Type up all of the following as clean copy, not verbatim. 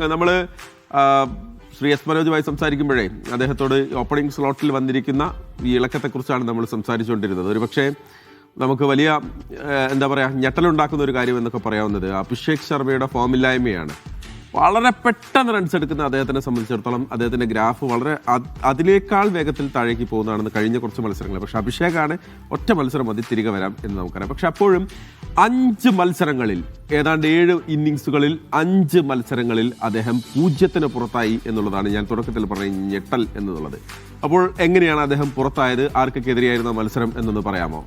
നമ്മൾ ശ്രീ എസ് മനോജുമായി സംസാരിക്കുമ്പോഴേ അദ്ദേഹത്തോട് ഓപ്പണിംഗ് സ്ലോട്ടിൽ വന്നിരിക്കുന്ന ഈ ഇളക്കത്തെക്കുറിച്ചാണ് നമ്മൾ സംസാരിച്ചുകൊണ്ടിരുന്നത്. ഒരു പക്ഷേ നമുക്ക് വലിയ എന്താ പറയുക ഞെട്ടലുണ്ടാക്കുന്ന ഒരു കാര്യം എന്നൊക്കെ പറയാവുന്നത് അഭിഷേക് ശർമ്മയുടെ ഫോമില്ലായ്മയാണ്. വളരെ പെട്ടെന്ന് റൺസ് എടുക്കുന്ന അദ്ദേഹത്തിനെ സംബന്ധിച്ചിടത്തോളം അദ്ദേഹത്തിൻ്റെ ഗ്രാഫ് വളരെ അതിനേക്കാൾ വേഗത്തിൽ താഴേക്ക് പോകുന്നതാണെന്ന് കഴിഞ്ഞ കുറച്ച് മത്സരങ്ങൾ. പക്ഷേ അഭിഷേകാണ് ഒറ്റ മത്സരം മതി തിരികെ വരാം എന്ന് നമുക്കറിയാം. പക്ഷെ അപ്പോഴും 5 മത്സരങ്ങളിൽ ഏതാണ്ട് 7 ഇന്നിങ്സുകളിൽ 5 മത്സരങ്ങളിൽ അദ്ദേഹം 0-ന് പുറത്തായി എന്നുള്ളതാണ് ഞാൻ തുടക്കത്തിൽ പറഞ്ഞ ഞെട്ടൽ എന്നുള്ളത്. അപ്പോൾ എങ്ങനെയാണ് അദ്ദേഹം പുറത്തായത്? ആർക്കൊക്കെ എതിരെയായിരുന്ന മത്സരം എന്നൊന്ന് പറയാമോ?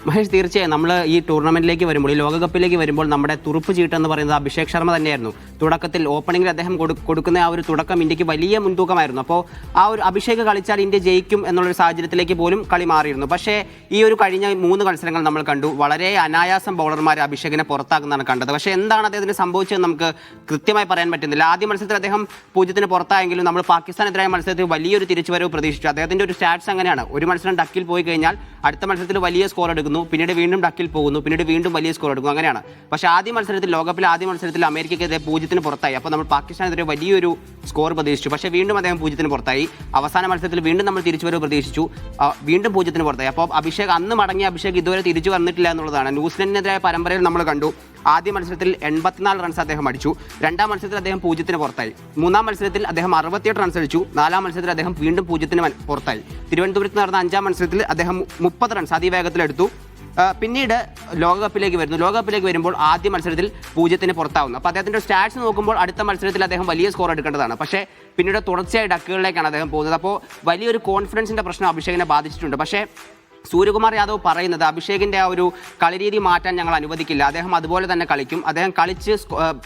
മഹേഷ്, തീർച്ചയായും നമ്മൾ ഈ ടൂർണമെന്റിലേക്ക് വരുമ്പോൾ, ഈ ലോകകപ്പിലേക്ക് വരുമ്പോൾ നമ്മുടെ തുറുപ്പ് ചീട്ട് എന്ന് പറയുന്നത് അഭിഷേക് ശർമ്മ തന്നെയായിരുന്നു. തുടക്കത്തിൽ ഓപ്പണിംഗിൽ അദ്ദേഹം കൊടുക്കുന്ന ആ ഒരു തുടക്കം ഇന്ത്യക്ക് വലിയ മുൻതൂക്കമായിരുന്നു. അപ്പോൾ ആ ഒരു അഭിഷേക് കളിച്ചാൽ ഇന്ത്യ ജയിക്കും എന്നുള്ളൊരു സാഹചര്യത്തിലേക്ക് പോലും കളി മാറിയിരുന്നു. പക്ഷേ ഈ ഒരു കഴിഞ്ഞ 3 മത്സരങ്ങൾ നമ്മൾ കണ്ടു, വളരെ അനായാസം ബൗളർമാർ അഭിഷേകിനെ പുറത്താക്കുന്നതാണ് കണ്ടത്. പക്ഷേ എന്താണ് അദ്ദേഹത്തിന് സംഭവിച്ചത് നമുക്ക് കൃത്യമായി പറയാൻ പറ്റുന്നില്ല. ആദ്യ മത്സരത്തിൽ അദ്ദേഹം 0-ന് പുറത്തായെങ്കിലും നമ്മൾ പാകിസ്ഥാനെതിരായ മത്സരത്തിൽ വലിയൊരു തിരിച്ചുവരവ് പ്രതീക്ഷിച്ചു. അദ്ദേഹത്തിന്റെ ഒരു സ്റ്റാറ്റ്സ് അങ്ങനെയാണ്. ഒരു മത്സരം ഡക്കിൽ പോയി കഴിഞ്ഞാൽ അടുത്ത മത്സരത്തിൽ വലിയ സ്കോർ എടുക്കുന്നു, പിന്നീട് വീണ്ടും ഡക്കിൽ പോകുന്നു, പിന്നീട് വീണ്ടും വലിയ സ്കോർ എടുക്കുന്നു, അങ്ങനെയാണ്. പക്ഷേ ആദ്യ മത്സരത്തിൽ, ലോകകപ്പിലെ ആദ്യ മത്സരത്തിൽ അമേരിക്കയ്ക്കെതിരെ 0-ന് പുറത്തായി. അപ്പോൾ നമ്മൾ പാകിസ്ഥാനെതിരെ വലിയൊരു സ്കോർ പ്രതീക്ഷിച്ചു. പക്ഷേ വീണ്ടും അദ്ദേഹം 0-ന് പുറത്തായി. അവസാന മത്സരത്തിൽ വീണ്ടും നമ്മൾ തിരിച്ചുവരവ് പ്രതീക്ഷിച്ചു, വീണ്ടും 0-ന് പുറത്തായി. അപ്പോൾ അഭിഷേക് അന്ന് മടങ്ങിയ അഭിഷേക് ഇതുവരെ തിരിച്ചു വന്നിട്ടില്ല എന്നുള്ളതാണ്. ന്യൂസിലൻഡിനെതിരായ പരമ്പരയിൽ നമ്മൾ കണ്ടു, ആദ്യ മത്സരത്തിൽ 84 റൺസ് അദ്ദേഹം അടിച്ചു. 2-ാം മത്സരത്തിൽ അദ്ദേഹം 0-ന് പുറത്തായി. 3-ാം മത്സരത്തിൽ അദ്ദേഹം 68 റൺസ് അടിച്ചു. 4-ാം മത്സരത്തിൽ അദ്ദേഹം വീണ്ടും 0-ന് പുറത്തായി. തിരുവനന്തപുരത്ത് നടന്ന 5-ാം മത്സരത്തിൽ അദ്ദേഹം 30 റൺസ് അതിവേഗത്തിലെടുത്തു. പിന്നീട് ലോകകപ്പിലേക്ക് വരുന്നു. ലോകകപ്പിലേക്ക് വരുമ്പോൾ ആദ്യ മത്സരത്തിൽ 0-ന് പുറത്താവുന്നു. അപ്പോൾ അദ്ദേഹത്തിൻ്റെ സ്റ്റാറ്റ്സ് നോക്കുമ്പോൾ അടുത്ത മത്സരത്തിൽ അദ്ദേഹം വലിയ സ്കോർ എടുക്കേണ്ടതാണ്. പക്ഷേ പിന്നീട് തുടർച്ചയായി ഡക്കുകളിലേക്കാണ് അദ്ദേഹം പോകുന്നത്. അപ്പോൾ വലിയൊരു കോൺഫിഡൻസിൻ്റെ പ്രശ്നം അഭിഷേകിനെ ബാധിച്ചിട്ടുണ്ട്. പക്ഷേ സൂര്യകുമാർ യാദവ് പറയുന്നത് അഭിഷേകിൻ്റെ ആ ഒരു കളിരീതി മാറ്റാൻ ഞങ്ങൾ അനുവദിക്കില്ല, അദ്ദേഹം അതുപോലെ തന്നെ കളിക്കും, അദ്ദേഹം കളിച്ച്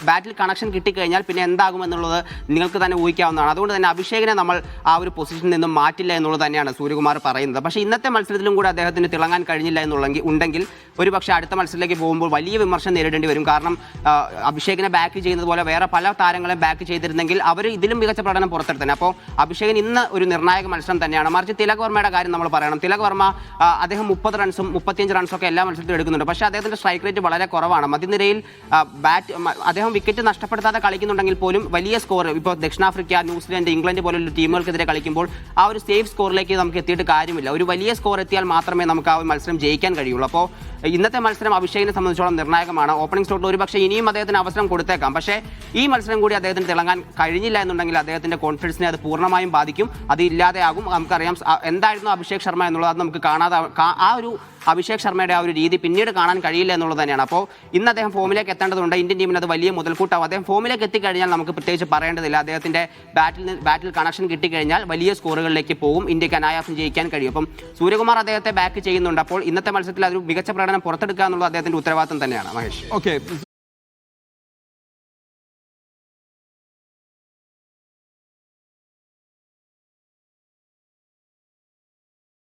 ബാറ്റിൽ കണക്ഷൻ കിട്ടിക്കഴിഞ്ഞാൽ പിന്നെ എന്താകുമെന്നുള്ളത് നിങ്ങൾക്ക് തന്നെ ഊഹിക്കാവുന്നതാണ്. അതുകൊണ്ട് തന്നെ അഭിഷേകിനെ നമ്മൾ ആ ഒരു പൊസിഷനിൽ നിന്നും മാറ്റില്ല എന്നുള്ളത് തന്നെയാണ് സൂര്യകുമാർ പറയുന്നത്. പക്ഷേ ഇന്നത്തെ മത്സരത്തിലും കൂടെ അദ്ദേഹത്തിന് തിളങ്ങാൻ കഴിഞ്ഞില്ല ഉണ്ടെങ്കിൽ ഒരു പക്ഷേ അടുത്ത മത്സരത്തിലേക്ക് പോകുമ്പോൾ വലിയ വിമർശനം നേരിടേണ്ടി വരും. കാരണം അഭിഷേകിനെ ബാക്ക് ചെയ്യുന്നത് പോലെ വേറെ പല താരങ്ങളെയും ബാക്ക് ചെയ്തിരുന്നെങ്കിൽ അവർ ഇതിലും മികച്ച പ്രകടനം പുറത്തെടുത്തന്നെ. അപ്പോൾ അഭിഷേകിന് ഇന്ന് ഒരു നിർണായക മത്സരം തന്നെയാണ്. മറിച്ച് തിലക് വർമ്മയുടെ കാര്യം നമ്മൾ പറയണം. തിലക് വർമ്മ അദ്ദേഹം 30 റൺസും 35 റൺസും ഒക്കെ എല്ലാ മത്സരത്തിലും എടുക്കുന്നുണ്ട്. പക്ഷേ അദ്ദേഹത്തിന്റെ സ്ട്രൈക്ക് റേറ്റ് വളരെ കുറവാണ്. മധ്യനിരയിൽ അദ്ദേഹം വിക്കറ്റ് നഷ്ടപ്പെടുത്താതെ കളിക്കുന്നുണ്ടെങ്കിൽ പോലും വലിയ സ്കോർ, ഇപ്പോൾ ദക്ഷിണാഫ്രിക്ക, ന്യൂസിലൻഡ്, ഇംഗ്ലണ്ട് പോലുള്ള ടീമുകൾക്കെതിരെ കളിക്കുമ്പോൾ ആ ഒരു സേഫ് സ്കോറിലേക്ക് നമുക്ക് എത്തിയിട്ട് കാര്യമില്ല. ഒരു വലിയ സ്കോർ എത്തിയാൽ മാത്രമേ നമുക്ക് ആ ഒരു മത്സരം ജയിക്കാൻ കഴിയുള്ളൂ. അപ്പോൾ ഇന്നത്തെ മത്സരം അഭിഷേകിനെ സംബന്ധിച്ചോളം നിർണായകമാണ്. ഓപ്പണിംഗ് സ്ലോട്ടിൽ ഒരു പക്ഷേ ഇനിയും അദ്ദേഹത്തിന് അവസരം കൊടുത്തേക്കാം. പക്ഷേ ഈ മത്സരം കൂടി അദ്ദേഹത്തിന് തിളങ്ങാൻ കഴിഞ്ഞില്ല എന്നുണ്ടെങ്കിൽ അദ്ദേഹത്തിന്റെ കോൺഫിഡൻസിനെ അത് പൂർണ്ണമായും ബാധിക്കും, അത് ഇല്ലാതെയാകും. നമുക്കറിയാം എന്തായിരുന്നു അഭിഷേക് ശർമ്മ എന്നുള്ളത്. അത് നമുക്ക് കാണാതെ ആ ഒരു അഭിഷേക് ശർമ്മയുടെ ആ ഒരു രീതി പിന്നീട് കാണാൻ കഴിയില്ല എന്നുള്ളത് തന്നെയാണ്. അപ്പോൾ ഇന്ന് അദ്ദേഹം ഫോമിലേക്ക് എത്തേണ്ടതുണ്ട്. ഇന്ത്യൻ ടീമിന് അത് വലിയ മുതൽക്കൂട്ടാവും. അദ്ദേഹം ഫോമിലേക്ക് എത്തിക്കഴിഞ്ഞാൽ നമുക്ക് പ്രത്യേകിച്ച് പറയേണ്ടതില്ല. അദ്ദേഹത്തിന്റെ ബാറ്റിൽ കണക്ഷൻ കിട്ടിക്കഴിഞ്ഞാൽ വലിയ സ്കോറുകളിലേക്ക് പോകും, ഇന്ത്യക്ക് അനായാസം ജയിക്കാൻ കഴിയും. അപ്പം സൂര്യകുമാർ അദ്ദേഹത്തെ ബാക്ക് ചെയ്യുന്നുണ്ട്. അപ്പോൾ ഇന്നത്തെ മത്സരത്തിൽ അതൊരു മികച്ച പ്രകടനം പുറത്തെടുക്കുക എന്നുള്ളത് അദ്ദേഹത്തിന്റെ ഉത്തരവാദിത്തം തന്നെയാണ്. മഹേഷ്, ഓക്കെ.